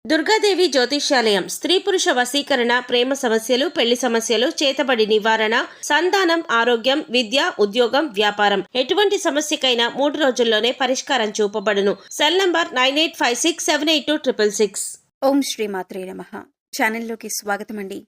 దుర్గాదేవి జ్యోతిష్యాలయం స్త్రీ పురుష వశీకరణ, ప్రేమ సమస్యలు, పెళ్లి సమస్యలు, చేతబడి నివారణ, సంతానం, ఆరోగ్యం, విద్య, ఉద్యోగం, వ్యాపారం ఎటువంటి సమస్యకైనా 3 రోజుల్లోనే పరిష్కారం చూపబడును. Cell number 9856782666. ఓం శ్రీ మాత్రే నమః. ఛానల్లోకి స్వాగతం అండి.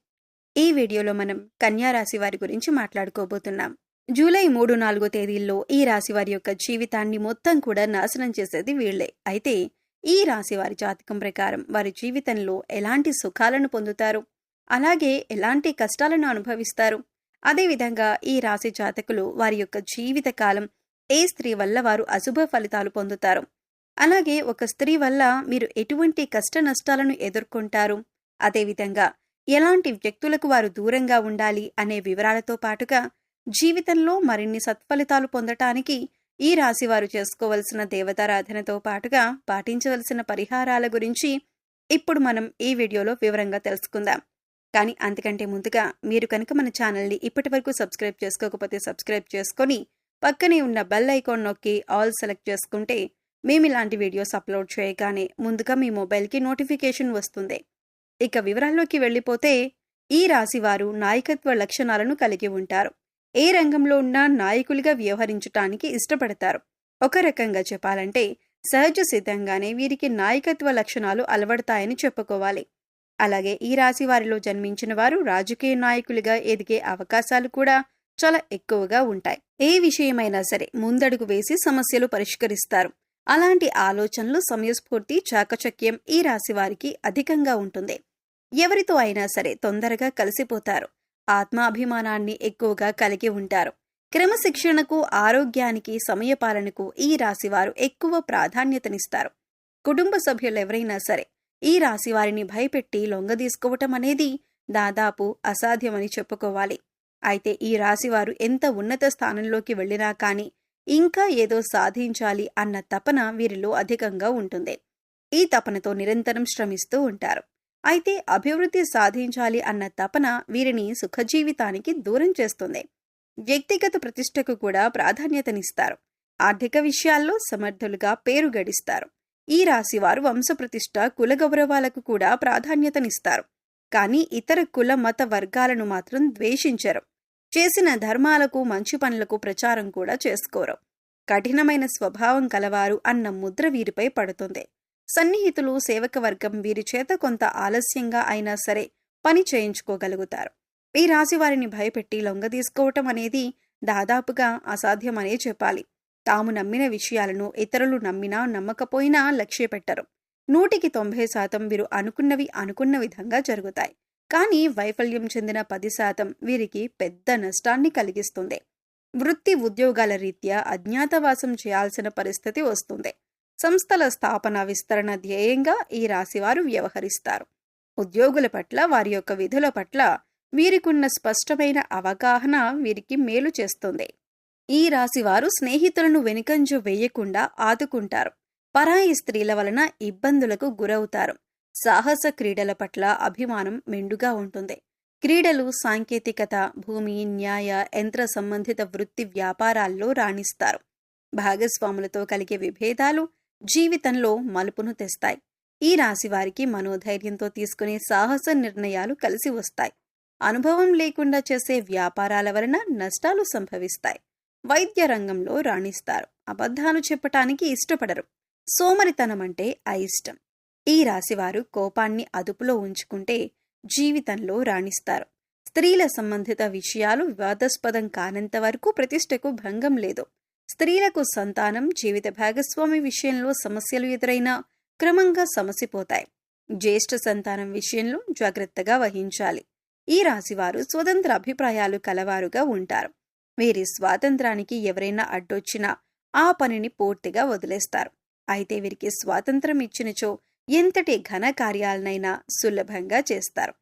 ఈ వీడియోలో మనం కన్యా రాశి వారి గురించి మాట్లాడుకోబోతున్నాం. జూలై 3-4 తేదీల్లో ఈ రాశి వారి యొక్క జీవితాన్ని మొత్తం కూడా నాశనం చేసేది వీళ్లే. అయితే ఈ రాశి వారి జాతకం ప్రకారం వారి జీవితంలో ఎలాంటి సుఖాలను పొందుతారు, అలాగే ఎలాంటి కష్టాలను అనుభవిస్తారు, అదేవిధంగా ఈ రాశి జాతకులు వారి యొక్క జీవిత కాలం ఏ స్త్రీ వల్ల వారు అశుభ ఫలితాలు పొందుతారు, అలాగే ఒక స్త్రీ వల్ల మీరు ఎటువంటి కష్ట నష్టాలను ఎదుర్కొంటారు, అదేవిధంగా ఎలాంటి వ్యక్తులకు వారు దూరంగా ఉండాలి అనే వివరాలతో పాటుగా జీవితంలో మరిన్ని సత్ఫలితాలు పొందటానికి ఈ రాశి వారు చేసుకోవలసిన దేవతారాధనతో పాటుగా పాటించవలసిన పరిహారాల గురించి ఇప్పుడు మనం ఈ వీడియోలో వివరంగా తెలుసుకుందాం. కానీ అంతకంటే ముందుగా మీరు కనుక మన ఛానల్ని ఇప్పటి వరకు సబ్స్క్రైబ్ చేసుకోకపోతే సబ్స్క్రైబ్ చేసుకొని పక్కనే ఉన్న బెల్ ఐకాన్ నొక్కి ఆల్ సెలెక్ట్ చేసుకుంటే మేము ఇలాంటి వీడియోస్ అప్లోడ్ చేయగానే ముందుగా మీ మొబైల్కి నోటిఫికేషన్ వస్తుంది. ఇక వివరాల్లోకి వెళ్ళిపోతే ఈ రాశి వారు నాయకత్వ లక్షణాలను కలిగి ఉంటారు. ఏ రంగంలో ఉన్నా నాయకులుగా వ్యవహరించటానికి ఇష్టపడతారు. ఒక రకంగా చెప్పాలంటే సహజ సిద్ధంగానే వీరికి నాయకత్వ లక్షణాలు అలవడతాయని చెప్పుకోవాలి. అలాగే ఈ రాశి వారిలో జన్మించిన వారు రాజకీయ నాయకులుగా ఎదిగే అవకాశాలు కూడా చాలా ఎక్కువగా ఉంటాయి. ఏ విషయమైనా సరే ముందడుగు వేసి సమస్యలు పరిష్కరిస్తారు. అలాంటి ఆలోచనలు, సమయస్ఫూర్తి, చాకచక్యం ఈ రాశి వారికి అధికంగా ఉంటుంది. ఎవరితో అయినా సరే తొందరగా కలిసిపోతారు. ఆత్మాభిమానాన్ని ఎక్కువగా కలిగి ఉంటారు. క్రమశిక్షణకు, ఆరోగ్యానికి, సమయపాలనకు ఈ రాశివారు ఎక్కువ ప్రాధాన్యతనిస్తారు. కుటుంబ సభ్యులెవరైనా సరే ఈ రాశివారిని భయపెట్టి లొంగదీసుకోవటం అనేది దాదాపు అసాధ్యమని చెప్పుకోవాలి. అయితే ఈ రాశివారు ఎంత ఉన్నత స్థానంలోకి వెళ్ళినా కానీ ఇంకా ఏదో సాధించాలి అన్న తపన వీరిలో అధికంగా ఉంటుంది. ఈ తపనతో నిరంతరం శ్రమిస్తూ ఉంటారు. అయితే అభివృద్ధి సాధించాలి అన్న తపన వీరిని సుఖజీవితానికి దూరం చేస్తుంది. వ్యక్తిగత ప్రతిష్టకు కూడా ప్రాధాన్యతనిస్తారు. ఆర్థిక విషయాల్లో సమర్థులుగా పేరు గడిస్తారు. ఈ రాశివారు వంశప్రతిష్ఠ, కుల గౌరవాలకు కూడా ప్రాధాన్యతనిస్తారు. కానీ ఇతర కుల మత వర్గాలను మాత్రం ద్వేషించరు. చేసిన ధర్మాలకు, మంచి పనులకు ప్రచారం కూడా చేసుకోరు. కఠినమైన స్వభావం కలవారు అన్న ముద్ర వీరిపై పడుతుంది. సన్నిహితులు, సేవక వర్గం వీరి చేత కొంత ఆలస్యంగా అయినా సరే పని చేయించుకోగలుగుతారు. ఈ రాశి వారిని భయపెట్టి లొంగదీసుకోవటం అనేది దాదాపుగా అసాధ్యమనే చెప్పాలి. తాము నమ్మిన విషయాలను ఇతరులు నమ్మినా నమ్మకపోయినా లక్ష్య పెట్టరు. 100% వీరు అనుకున్నవి అనుకున్న విధంగా జరుగుతాయి. కానీ వైఫల్యం చెందిన 10% వీరికి పెద్ద నష్టాన్ని కలిగిస్తుంది. వృత్తి, ఉద్యోగాల రీత్యా అజ్ఞాతవాసం చేయాల్సిన పరిస్థితి వస్తుంది. సంస్థల స్థాపన, విస్తరణ ధ్యేయంగా ఈ రాశివారు వ్యవహరిస్తారు. ఉద్యోగుల పట్ల, వారి యొక్క విధుల పట్ల వీరికున్న స్పష్టమైన అవగాహన వీరికి మేలు చేస్తుంది. ఈ రాశివారు స్నేహితులను వెనుకంజ వేయకుండా ఆదుకుంటారు. పరాయి స్త్రీల వలన ఇబ్బందులకు గురవుతారు. సాహస క్రీడల పట్ల అభిమానం మెండుగా ఉంటుంది. క్రీడలు, సాంకేతికత, భూమి, న్యాయ, యంత్ర సంబంధిత వృత్తి వ్యాపారాల్లో రాణిస్తారు. భాగస్వాములతో కలిగే విభేదాలు జీవితంలో మలుపును తెస్తాయి. ఈ రాశి వారికి మనోధైర్యంతో తీసుకునే సాహస నిర్ణయాలు కలిసి వస్తాయి. అనుభవం లేకుండా చేసే వ్యాపారాల వలన నష్టాలు సంభవిస్తాయి. వైద్య రంగంలో రాణిస్తారు. అబద్ధాలు చెప్పటానికి ఇష్టపడరు. సోమరితనం అంటే అయిష్టం. ఈ రాశివారు కోపాన్ని అదుపులో ఉంచుకుంటే జీవితంలో రాణిస్తారు. స్త్రీల సంబంధిత విషయాలు వివాదాస్పదం కానంత వరకు ప్రతిష్టకు భంగం లేదు. స్త్రీలకు సంతానం, జీవిత భాగస్వామి విషయంలో సమస్యలు ఎదురైనా క్రమంగా సమసిపోతాయి. జ్యేష్ఠ సంతానం విషయంలో జాగ్రత్తగా వహించాలి. ఈ రాశివారు స్వతంత్ర అభిప్రాయాలు కలవారుగా ఉంటారు. వీరి స్వాతంత్రానికి ఎవరైనా అడ్డొచ్చినా ఆ పనిని పూర్తిగా వదిలేస్తారు. అయితే వీరికి స్వాతంత్రం ఇచ్చినచో ఎంతటి ఘన కార్యాలనైనా సులభంగా చేస్తారు.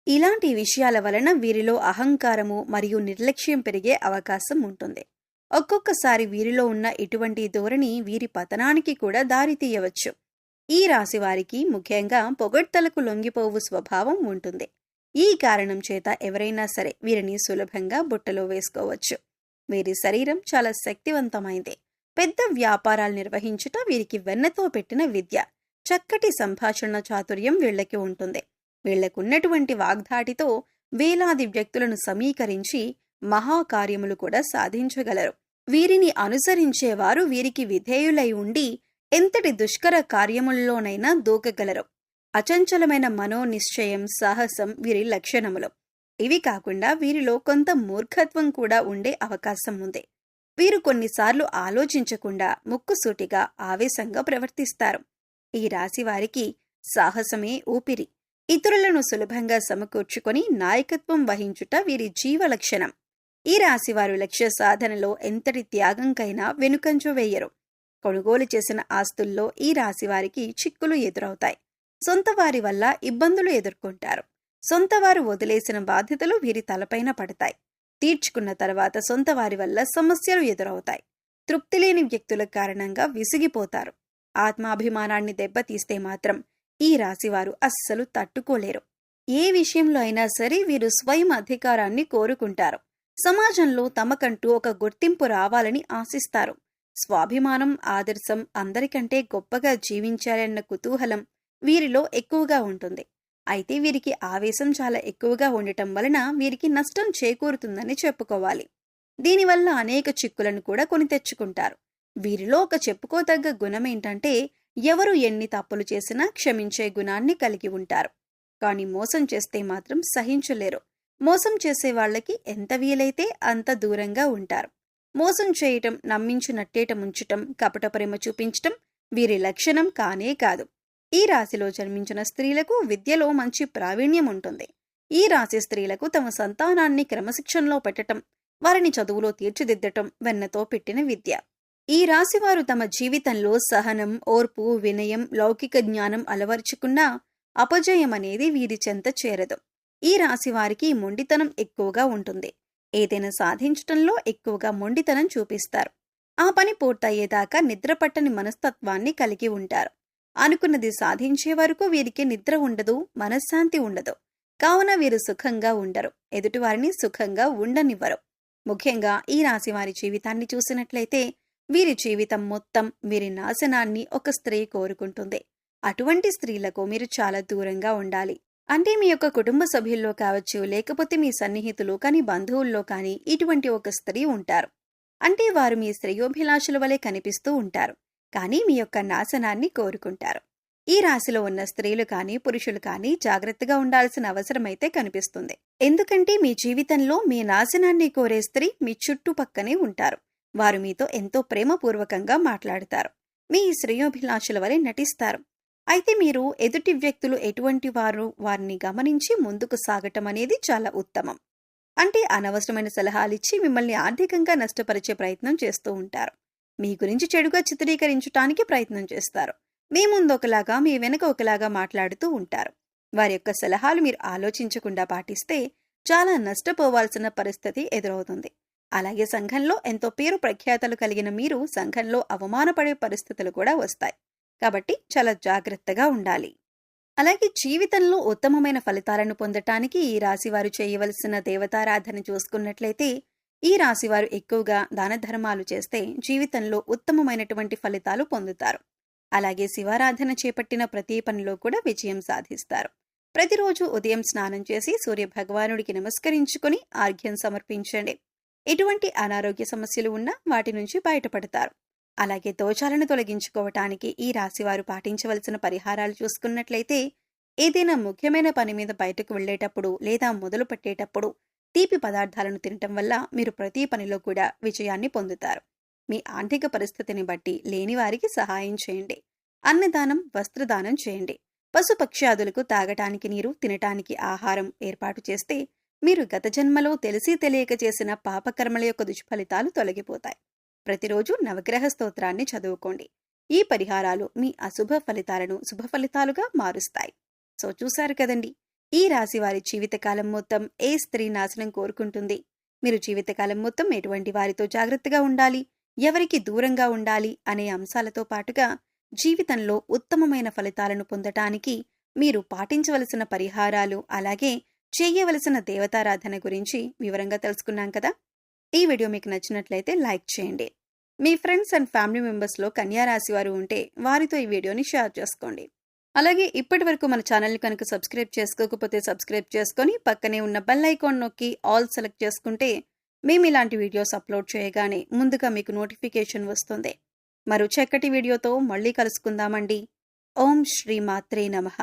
ఇలాంటి విషయాల వలన వీరిలో అహంకారము మరియు నిర్లక్ష్యం పెరిగే అవకాశం ఉంటుంది. ఒక్కొక్కసారి వీరిలో ఉన్న ఇటువంటి ధోరణి వీరి పతనానికి కూడా దారితీయవచ్చు. ఈ రాశి వారికి ముఖ్యంగా పొగడ్తలకు లొంగిపోవు స్వభావం ఉంటుంది. ఈ కారణం చేత ఎవరైనా సరే వీరిని సులభంగా బుట్టలో వేసుకోవచ్చు. వీరి శరీరం చాలా శక్తివంతమైంది. పెద్ద వ్యాపారాలు నిర్వహించుట వీరికి వెన్నతో పెట్టిన విద్య. చక్కటి సంభాషణ చాతుర్యం వీళ్ళకి ఉంటుంది. వీళ్లకున్నటువంటి వాగ్ధాటితో వేలాది వ్యక్తులను సమీకరించి మహాకార్యములు కూడా సాధించగలరు. వీరిని అనుసరించేవారు వీరికి విధేయులై ఉండి ఎంతటి దుష్కర కార్యముల్లోనైనా దూకగలరు. అచంచలమైన మనోనిశ్చయం, సాహసం వీరి లక్షణములు. ఇవి కాకుండా వీరిలో కొంత మూర్ఖత్వం కూడా ఉండే అవకాశం ఉంది. వీరు కొన్నిసార్లు ఆలోచించకుండా ముక్కుసూటిగా ఆవేశంగా ప్రవర్తిస్తారు. ఈ రాశివారికి సాహసమే ఊపిరి. ఇతరులను సులభంగా సమకూర్చుకొని నాయకత్వం వహించుట వీరి జీవలక్షణం. ఈ రాశివారు లక్ష్య సాధనలో ఎంతటి త్యాగంకైనా వెనుకంజ వేయరు. కొనుగోలు చేసిన ఆస్తుల్లో ఈ రాశివారికి చిక్కులు ఎదురవుతాయి. సొంతవారి వల్ల ఇబ్బందులు ఎదుర్కొంటారు. సొంతవారు వదిలేసిన బాధ్యతలు వీరి తలపైన పడతాయి. తీర్చుకున్న తర్వాత సొంతవారి వల్ల సమస్యలు ఎదురవుతాయి. తృప్తిలేని వ్యక్తుల కారణంగా విసిగిపోతారు. ఆత్మాభిమానాన్ని దెబ్బతీస్తే మాత్రం ఈ రాశివారు అస్సలు తట్టుకోలేరు. ఏ విషయంలో అయినా సరే వీరు స్వయం అధికారాన్ని కోరుకుంటారు. సమాజంలో తమకంటూ ఒక గుర్తింపు రావాలని ఆశిస్తారు. స్వాభిమానం, ఆదర్శం, అందరికంటే గొప్పగా జీవించాలన్న కుతూహలం వీరిలో ఎక్కువగా ఉంటుంది. అయితే వీరికి ఆవేశం చాలా ఎక్కువగా ఉండటం వలన వీరికి నష్టం చేకూరుతుందని చెప్పుకోవాలి. దీనివల్ల అనేక చిక్కులను కూడా కొని తెచ్చుకుంటారు. వీరిలో ఒక చెప్పుకోదగ్గ గుణమేంటంటే ఎవరు ఎన్ని తప్పులు చేసినా క్షమించే గుణాన్ని కలిగి ఉంటారు. కానీ మోసం చేస్తే మాత్రం సహించలేరు. మోసం చేసే వాళ్లకి ఎంత వీలైతే అంత దూరంగా ఉంటారు. మోసం చేయటం, నమ్మించి నట్టేట ముంచటం, కపట ప్రేమ చూపించటం వీరి లక్షణం కానే కాదు. ఈ రాశిలో జన్మించిన స్త్రీలకు విద్యలో మంచి ప్రావీణ్యం ఉంటుంది. ఈ రాశి స్త్రీలకు తమ సంతానాన్ని క్రమశిక్షణలో పెట్టటం, వారిని చదువులో తీర్చిదిద్దటం వెన్నతో పెట్టిన విద్య. ఈ రాశివారు తమ జీవితంలో సహనం, ఓర్పు, వినయం, లౌకిక జ్ఞానం అలవర్చుకున్నా అపజయం అనేది వీరి చెంత చేరదు. ఈ రాశివారికి మొండితనం ఎక్కువగా ఉంటుంది. ఏదైనా సాధించటంలో ఎక్కువగా మొండితనం చూపిస్తారు. ఆ పని పూర్తయ్యేదాకా నిద్రపట్టని మనస్తత్వాన్ని కలిగి ఉంటారు. అనుకున్నది సాధించే వరకు వీరికి నిద్ర ఉండదు, మనశ్శాంతి ఉండదు. కావున వీరు సుఖంగా ఉండరు, ఎదుటివారిని సుఖంగా ఉండనివ్వరు. ముఖ్యంగా ఈ రాశివారి జీవితాన్ని చూసినట్లయితే వీరి జీవితం మొత్తం వీరి నాశనాన్ని ఒక స్త్రీ కోరుకుంటుంది. అటువంటి స్త్రీలకు మీరు చాలా దూరంగా ఉండాలి. అంటే మీ యొక్క కుటుంబ సభ్యుల్లో కావచ్చు, లేకపోతే మీ సన్నిహితులు కానీ బంధువుల్లో కానీ ఇటువంటి ఒక స్త్రీ ఉంటారు. అంటే వారు మీ శ్రేయోభిలాషుల వలె కనిపిస్తూ ఉంటారు, కానీ మీ యొక్క నాశనాన్ని కోరుకుంటారు. ఈ రాశిలో ఉన్న స్త్రీలు కానీ పురుషులు కానీ జాగ్రత్తగా ఉండాల్సిన అవసరమైతే కనిపిస్తుంది. ఎందుకంటే మీ జీవితంలో మీ నాశనాన్ని కోరే స్త్రీ మీ చుట్టుపక్కనే ఉంటారు. వారు మీతో ఎంతో ప్రేమపూర్వకంగా మాట్లాడతారు. మీ శ్రేయోభిలాషుల వలె నటిస్తారు. అయితే మీరు ఎదుటి వ్యక్తులు ఎటువంటి వారిని గమనించి ముందుకు సాగటం అనేది చాలా ఉత్తమం. అంటే అనవసరమైన సలహాలిచ్చి మిమ్మల్ని ఆర్థికంగా నష్టపరిచే ప్రయత్నం చేస్తూ ఉంటారు. మీ గురించి చెడుగా చిత్రీకరించడానికి ప్రయత్నం చేస్తారు. మీ ముందు ఒకలాగా, మీ వెనక ఒకలాగా మాట్లాడుతూ ఉంటారు. వారి యొక్క సలహాలు మీరు ఆలోచించకుండా పాటిస్తే చాలా నష్టపోవాల్సిన పరిస్థితి ఎదురవుతుంది. అలాగే సంఘంలో ఎంతో పేరు ప్రఖ్యాతలు కలిగిన మీరు సంఘంలో అవమానపడే పరిస్థితులు కూడా వస్తాయి. కాబట్టి చాలా జాగ్రత్తగా ఉండాలి. అలాగే జీవితంలో ఉత్తమమైన ఫలితాలను పొందటానికి ఈ రాశివారు చేయవలసిన దేవతారాధన చూసుకున్నట్లయితే ఈ రాశివారు ఎక్కువగా దాన ధర్మాలు చేస్తే జీవితంలో ఉత్తమమైనటువంటి ఫలితాలు పొందుతారు. అలాగే శివారాధన చేపట్టిన ప్రతి పనిలో కూడా విజయం సాధిస్తారు. ప్రతిరోజు ఉదయం స్నానం చేసి సూర్య భగవానుడికి నమస్కరించుకుని ఆర్ఘ్యం సమర్పించండి. ఎటువంటి అనారోగ్య సమస్యలు ఉన్నా వాటి నుంచి బయటపడతారు. అలాగే దోషాలను తొలగించుకోవటానికి ఈ రాశివారు పాటించవలసిన పరిహారాలు చూసుకున్నట్లయితే ఏదైనా ముఖ్యమైన పని మీద బయటకు వెళ్లేటప్పుడు లేదా మొదలు పెట్టేటప్పుడు తీపి పదార్థాలను తినటం వల్ల మీరు ప్రతి పనిలో కూడా విజయాన్ని పొందుతారు. మీ ఆర్థిక పరిస్థితిని బట్టి లేని వారికి సహాయం చేయండి. అన్నదానం, వస్త్రదానం చేయండి. పశుపక్ష్యాదులకు తాగటానికి నీరు, తినటానికి ఆహారం ఏర్పాటు చేస్తే మీరు గత జన్మలో తెలిసి తెలియక చేసిన పాపకర్మల యొక్క దుష్ఫలితాలు తొలగిపోతాయి. ప్రతిరోజు నవగ్రహ స్తోత్రాన్ని చదువుకోండి. ఈ పరిహారాలు మీ అశుభ ఫలితాలను శుభ ఫలితాలుగా మారుస్తాయి. సో చూశారు కదండి, ఈ రాశి వారి జీవితకాలం మొత్తం ఏ స్త్రీ నాశనం కోరుకుంటుంది, మీరు జీవితకాలం మొత్తం ఎటువంటి వారితో జాగ్రత్తగా ఉండాలి, ఎవరికి దూరంగా ఉండాలి అనే అంశాలతో పాటుగా జీవితంలో ఉత్తమమైన ఫలితాలను పొందటానికి మీరు పాటించవలసిన పరిహారాలు, అలాగే చేయవలసిన దేవతారాధన గురించి వివరంగా తెలుసుకున్నాం కదా. ఈ వీడియో మీకు నచ్చినట్లయితే లైక్ చేయండి. మీ ఫ్రెండ్స్ అండ్ ఫ్యామిలీ మెంబర్స్లో కన్యా రాశి వారు ఉంటే వారితో ఈ వీడియోని షేర్ చేసుకోండి. అలాగే ఇప్పటి వరకు మన ఛానల్ని కనుక సబ్స్క్రైబ్ చేసుకోకపోతే సబ్స్క్రైబ్ చేసుకొని పక్కనే ఉన్న బెల్ ఐకాన్ నొక్కి ఆల్ సెలెక్ట్ చేసుకుంటే మేము ఇలాంటి వీడియోస్ అప్లోడ్ చేయగానే ముందుగా మీకు నోటిఫికేషన్ వస్తుంది. మరో చక్కటి వీడియోతో మళ్ళీ కలుసుకుందామండి. ఓం శ్రీ మాత్రే నమః.